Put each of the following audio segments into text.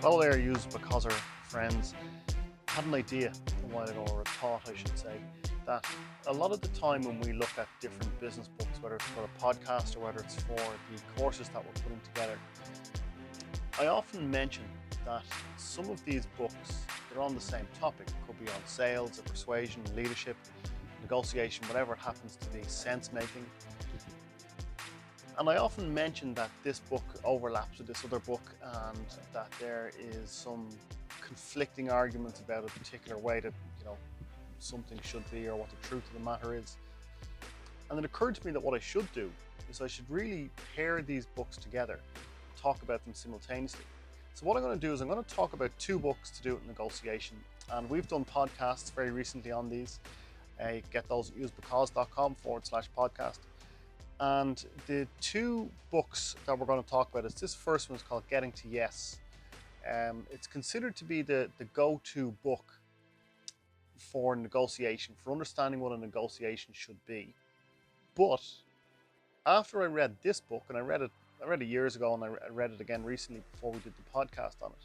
Well, there used because our friends had an idea a while ago, or a thought, I should say, that a lot of the time when we look at different business books, whether it's for a podcast or whether it's for the courses that we're putting together, I often mention that some of these books, they're on the same topic. It could be on sales, or persuasion, leadership, negotiation, whatever it happens to be, sense making. And I often mention that this book overlaps with this other book, and that there is some conflicting arguments about a particular way that something should be, or what the truth of the matter is. And it occurred to me that what I should do is I should really pair these books together, talk about them simultaneously. So what I'm going to do is I'm going to talk about two books to do with negotiation, and we've done podcasts very recently on these. Get those at usebecause.com/podcast. And the two books that we're going to talk about is this first one is called Getting to Yes. It's considered to be the go-to book for negotiation, for understanding what a negotiation should be. But after I read this book, and I read it years ago, and I read it again recently before we did the podcast on it,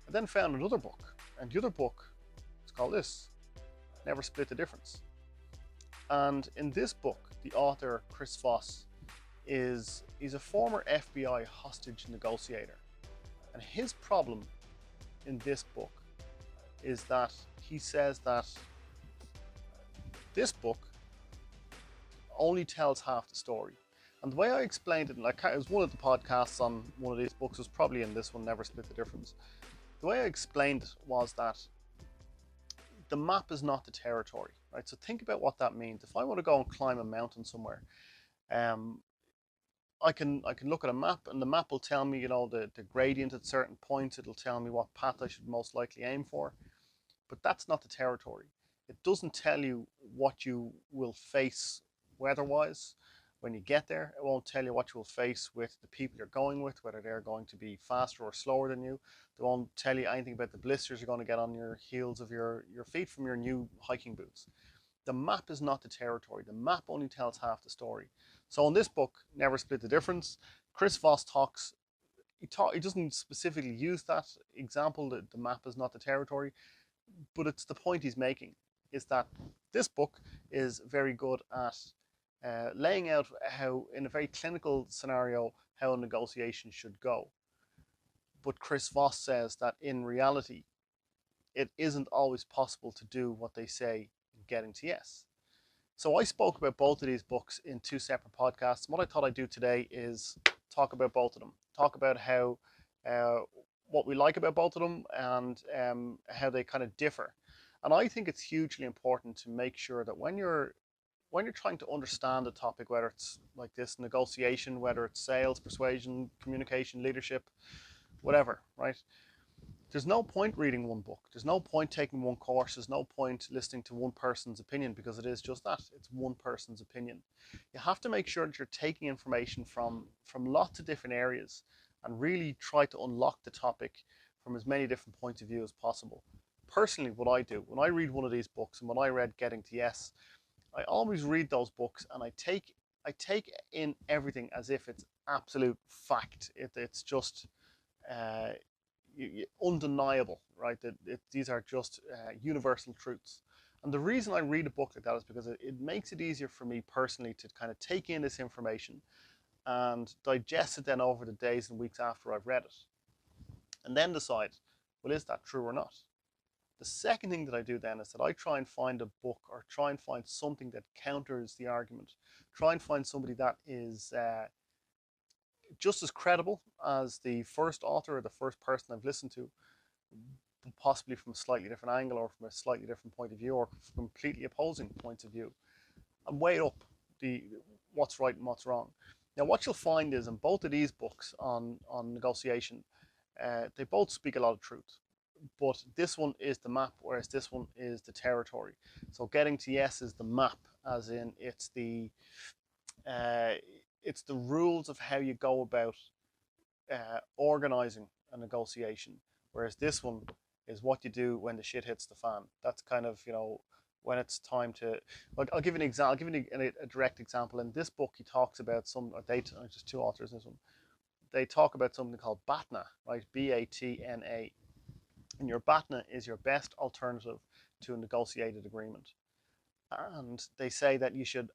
I then found another book, and the other book is called this, Never Split the Difference. And in this book, the author, Chris Voss, he's a former FBI hostage negotiator. And his problem in this book is that he says that this book only tells half the story. And the way I explained it, and it was one of the podcasts on one of these books, was probably in this one, Never Split the Difference. The way I explained it was that the map is not the territory, right? So think about what that means. If I want to go and climb a mountain somewhere, I can look at a map, and the map will tell me, the gradient at certain points. It'll tell me what path I should most likely aim for. But that's not the territory. It doesn't tell you what you will face weather-wise when you get there. It won't tell you what you will face with the people you're going with, whether they're going to be faster or slower than you. They won't tell you anything about the blisters you're going to get on your heels of your feet from your new hiking boots. The map is not the territory. The map only tells half the story. So in this book, Never Split the Difference, Chris Voss talks, he doesn't specifically use that example, that the map is not the territory, but it's the point he's making, is that this book is very good at laying out how, in a very clinical scenario, how a negotiation should go. But Chris Voss says that in reality, it isn't always possible to do what they say in Getting to Yes. So I spoke about both of these books in two separate podcasts. What I thought I'd do today is talk about both of them, talk about how what we like about both of them, and how they kind of differ. And I think it's hugely important to make sure that when you're trying to understand a topic, whether it's like this, negotiation, whether it's sales, persuasion, communication, leadership, whatever, right? There's no point reading one book. There's no point taking one course. There's no point listening to one person's opinion, because it is just that. It's one person's opinion. You have to make sure that you're taking information from lots of different areas, and really try to unlock the topic from as many different points of view as possible. Personally, what I do when I read one of these books, and when I read Getting to Yes, I always read those books, and I take in everything as if it's absolute fact. It's just uh, undeniable, right? These are just universal truths. And the reason I read a book like that is because it makes it easier for me personally to kind of take in this information and digest it then over the days and weeks after I've read it, and then decide, well, is that true or not? The second thing that I do then is that I try and find a book, or try and find something that counters the argument. Try and find somebody that is just as credible as the first author or the first person I've listened to, but possibly from a slightly different angle, or from a slightly different point of view, or completely opposing points of view, and weigh up the what's right and what's wrong. Now, what you'll find is in both of these books on negotiation, they both speak a lot of truth. But this one is the map, whereas this one is the territory. So Getting to Yes is the map, as in uh, it's the rules of how you go about organizing a negotiation, whereas this one is what you do when the shit hits the fan. That's kind of, when it's time to. I'll give you an example. I'll give you a direct example. In this book, he talks about just two authors in this one. they talk about something called BATNA, right? BATNA. And your BATNA is your best alternative to a negotiated agreement. And they say that you should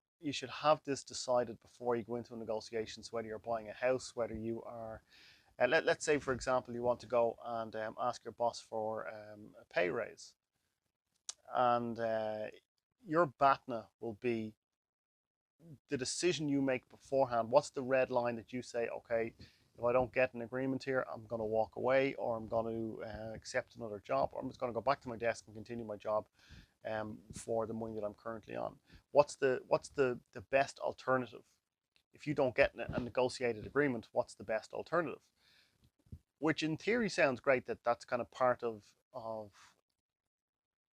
have this decided before you go into negotiations, whether you're buying a house, whether you are, let's say, for example, you want to go and ask your boss for a pay raise. And your BATNA will be the decision you make beforehand. What's the red line that you say, okay, if I don't get an agreement here, I'm going to walk away, or I'm going to accept another job, or I'm just going to go back to my desk and continue my job for the money that I'm currently on. What's the best alternative? If you don't get a negotiated agreement, what's the best alternative? Which in theory sounds great, that that's kind of part of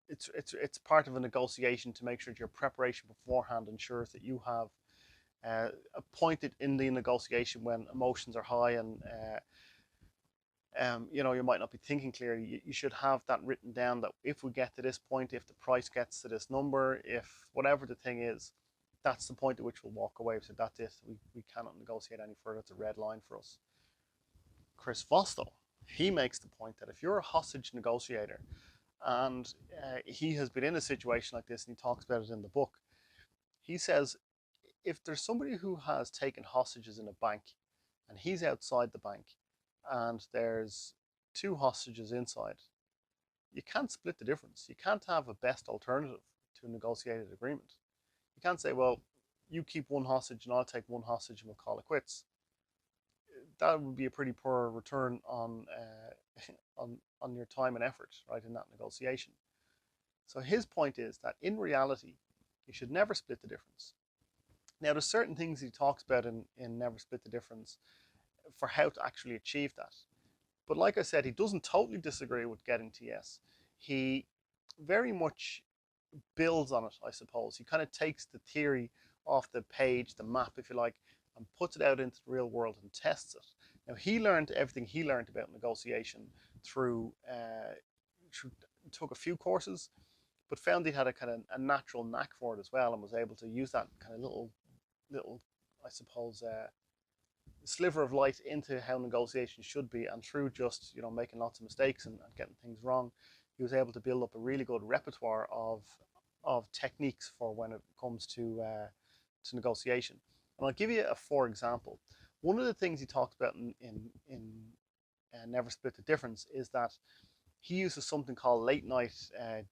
it's part of a negotiation, to make sure that your preparation beforehand ensures that you have appointed in the negotiation when emotions are high, and you might not be thinking clearly. You should have that written down, that if we get to this point, if the price gets to this number, if whatever the thing is, that's the point at which we'll walk away. So that's it. We cannot negotiate any further. It's a red line for us. Chris Voss, though, he makes the point that if you're a hostage negotiator, and he has been in a situation like this, and he talks about it in the book, he says, if there's somebody who has taken hostages in a bank, and he's outside the bank, and there's two hostages inside, you can't split the difference. You can't have a best alternative to a negotiated agreement. You can't say, well, you keep one hostage and I'll take one hostage and we'll call it quits. That would be a pretty poor return on on your time and effort, right, in that negotiation. So his point is that in reality, you should never split the difference. Now, there's certain things he talks about in Never Split the Difference for how to actually achieve that. But like I said, he doesn't totally disagree with getting to yes. He very much builds on it, I suppose. He kind of takes the theory off the page, the map, if you like, and puts it out into the real world and tests it. Now, he learned everything he learned about negotiation through took a few courses, but found he had a kind of a natural knack for it as well, and was able to use that kind of little, I suppose, sliver of light into how negotiation should be, and through just making lots of mistakes and getting things wrong, he was able to build up a really good repertoire of techniques for when it comes to negotiation. And I'll give you a for example. One of the things he talked about in Never Split the Difference is that he uses something called late night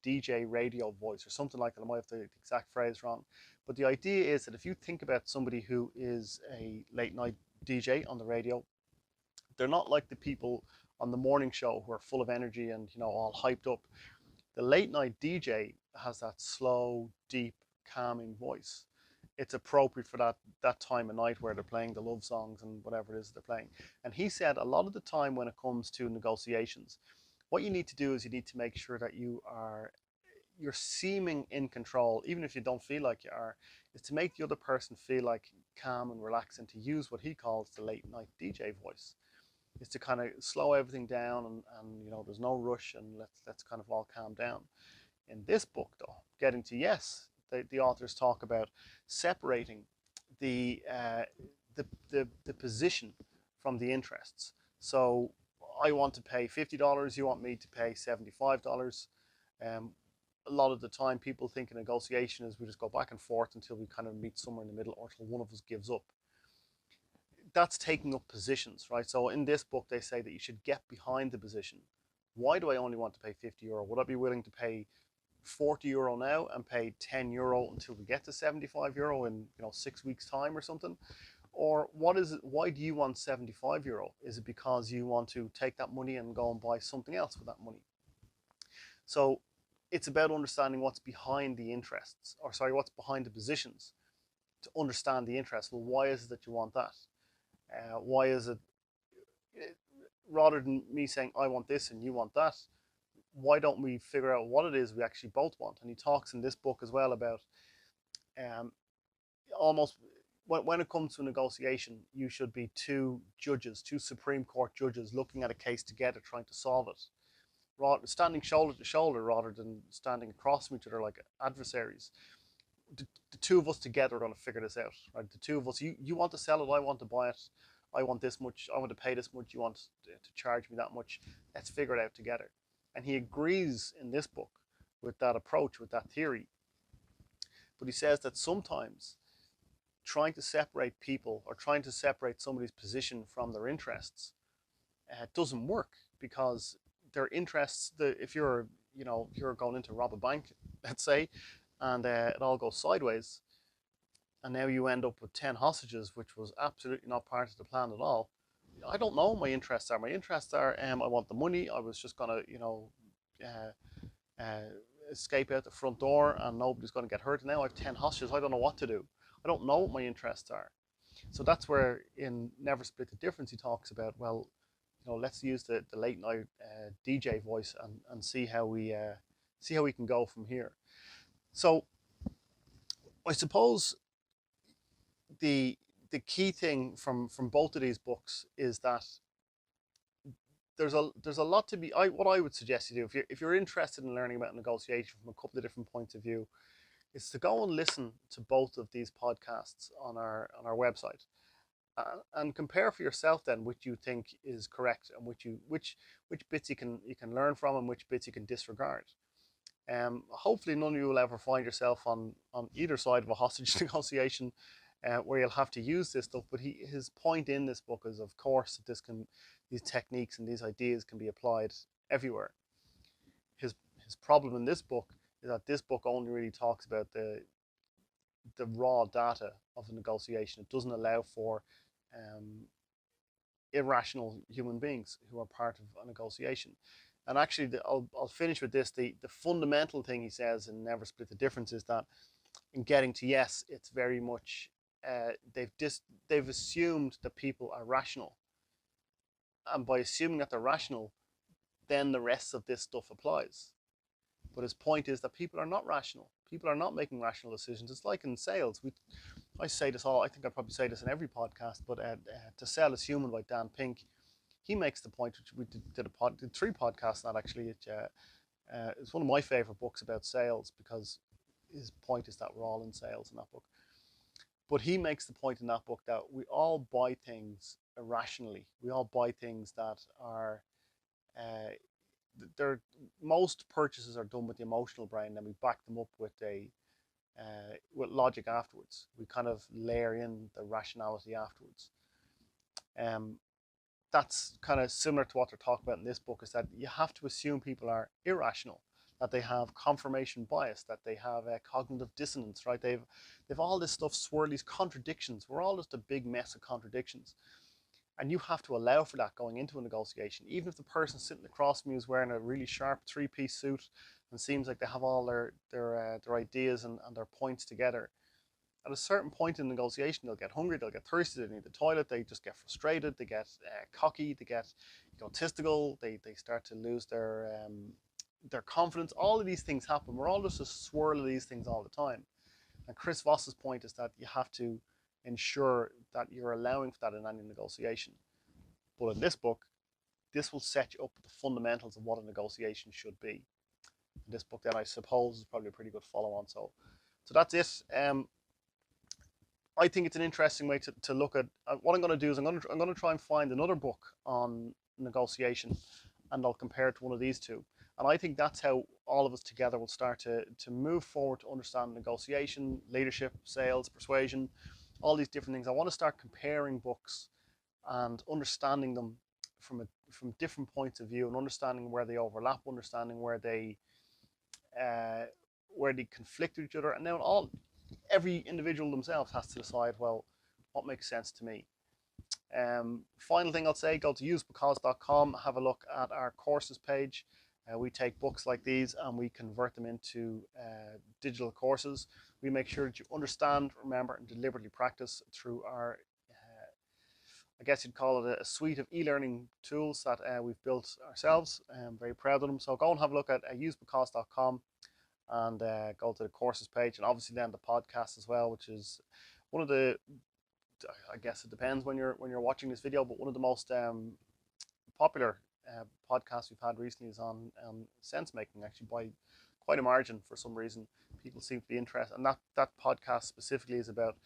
DJ radio voice, or something like that. I might have the exact phrase wrong, but the idea is that if you think about somebody who is a late night DJ on the radio, they're not like the people on the morning show who are full of energy and all hyped up. The late night DJ has that slow, deep, calming voice. It's appropriate for that time of night where they're playing the love songs and whatever it is they're playing. And he said a lot of the time when it comes to negotiations, what you need to do is you need to make sure that you're seeming in control, even if you don't feel like you are, is to make the other person feel like calm and relaxed, and to use what he calls the late night DJ voice, is to kind of slow everything down, and there's no rush, and let's kind of all calm down. In this book, though, Getting to Yes, the authors talk about separating the position from the interests. So I want to pay $50, you want me to pay $75. A lot of the time, people think a negotiation is we just go back and forth until we kind of meet somewhere in the middle, or until one of us gives up. That's taking up positions, right? So in this book, they say that you should get behind the position. Why do I only want to pay €50? Would I be willing to pay €40 now and pay €10 until we get to €75 in 6 weeks time or something? Or what is it? Why do you want €75? Is it because you want to take that money and go and buy something else with that money? So it's about understanding what's behind the interests, or sorry, what's behind the positions, to understand the interest. Well, why is it that you want that? Why is it, rather than me saying I want this and you want that, why don't we figure out what it is we actually both want? And he talks in this book as well about almost when it comes to a negotiation, you should be two judges, two Supreme Court judges, looking at a case together, trying to solve it, standing shoulder to shoulder rather than standing across from each other like adversaries. The two of us together are going to figure this out, right? The two of us, you want to sell it, I want to buy it. I want this much, I want to pay this much, you want to charge me that much, let's figure it out together. And he agrees in this book with that approach, with that theory. But he says that sometimes trying to separate people or trying to separate somebody's position from their interests doesn't work, because their interests, if you're, if you're going in to rob a bank, let's say, and it all goes sideways, and now you end up with 10 hostages, which was absolutely not part of the plan at all. I don't know what my interests are. My interests are, I want the money. I was just gonna, uh, uh, escape out the front door, and nobody's gonna get hurt. Now I have 10 hostages. I don't know what to do. I don't know what my interests are. So that's where in Never Split the Difference he talks about, well, let's use the late night DJ voice, and see how we can go from here. So I suppose the key thing from both of these books is that there's a lot to be. What I would suggest you do, if you're interested in learning about negotiation from a couple of different points of view, is to go and listen to both of these podcasts on our website, and compare for yourself then which you think is correct, and which bits you can learn from, and which bits you can disregard. Hopefully none of you will ever find yourself on either side of a hostage negotiation, where you'll have to use this stuff. But his point in this book is, of course, that these techniques and these ideas can be applied everywhere. His problem in this book is that this book only really talks about the raw data of a negotiation. It doesn't allow for irrational human beings who are part of a negotiation. And actually, I'll finish with this. The fundamental thing he says in Never Split the Difference is that in getting to yes, it's very much they've assumed that people are rational, and by assuming that they're rational, then the rest of this stuff applies. But his point is that people are not rational. People are not making rational decisions. It's like in sales. I say this all. I think I probably say this in every podcast. But To Sell Is Human by Dan Pink, he makes the point, which we did 3 podcasts on that actually. It's one of my favorite books about sales, because his point is that we're all in sales in that book. But he makes the point in that book that we all buy things irrationally. We all buy things that are, most purchases are done with the emotional brain, and we back them up with with logic afterwards. We kind of layer in the rationality afterwards. That's kind of similar to what they're talking about in this book, is that you have to assume people are irrational, that they have confirmation bias, that they have cognitive dissonance, right? They've all this stuff swirl, these contradictions. We're all just a big mess of contradictions. And you have to allow for that going into a negotiation. Even if the person sitting across from you is wearing a really sharp 3-piece suit and seems like they have all their ideas and their points together, at a certain point in the negotiation, they'll get hungry, they'll get thirsty, they need the toilet, they just get frustrated, they get cocky, they get egotistical, they start to lose their confidence. All of these things happen. We're all just a swirl of these things all the time. And Chris Voss's point is that you have to ensure that you're allowing for that in any negotiation. But in this book, this will set you up with the fundamentals of what a negotiation should be. And this book then, I suppose, is probably a pretty good follow-on. So that's it. I think it's an interesting way to look at what I'm going to do is I'm going to try and find another book on negotiation, and I'll compare it to one of these two. And I think that's how all of us together will start to move forward to understand negotiation, leadership, sales, persuasion, all these different things. I want to start comparing books and understanding them from different points of view, and understanding where they overlap, understanding where they conflict with each other, and then every individual themselves has to decide, well, what makes sense to me. Final thing I'll say, go to usebecause.com, have a look at our courses page. We take books like these and we convert them into digital courses. We make sure that you understand, remember, and deliberately practice through our, I guess you'd call it a suite of e-learning tools that we've built ourselves. I'm very proud of them. So go and have a look at usebecause.com and go to the courses page, and obviously then the podcast as well, which is one of the, I guess it depends when you're watching this video, but one of the most popular podcasts we've had recently is on sense making, actually, by quite a margin. For some reason, people seem to be interested, and that podcast specifically is about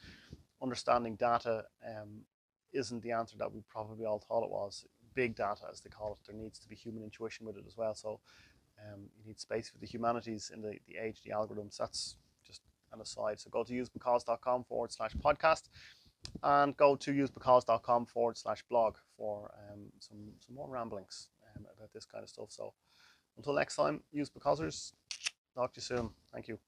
understanding data isn't the answer that we probably all thought it was. Big data, as they call it, there needs to be human intuition with it as well. So you need space for the humanities in the age of the algorithms. That's just an aside. So go to usebecause.com/podcast and go to usebecause.com/blog for some more ramblings about this kind of stuff. So until next time, use becausers. Talk to you soon. Thank you.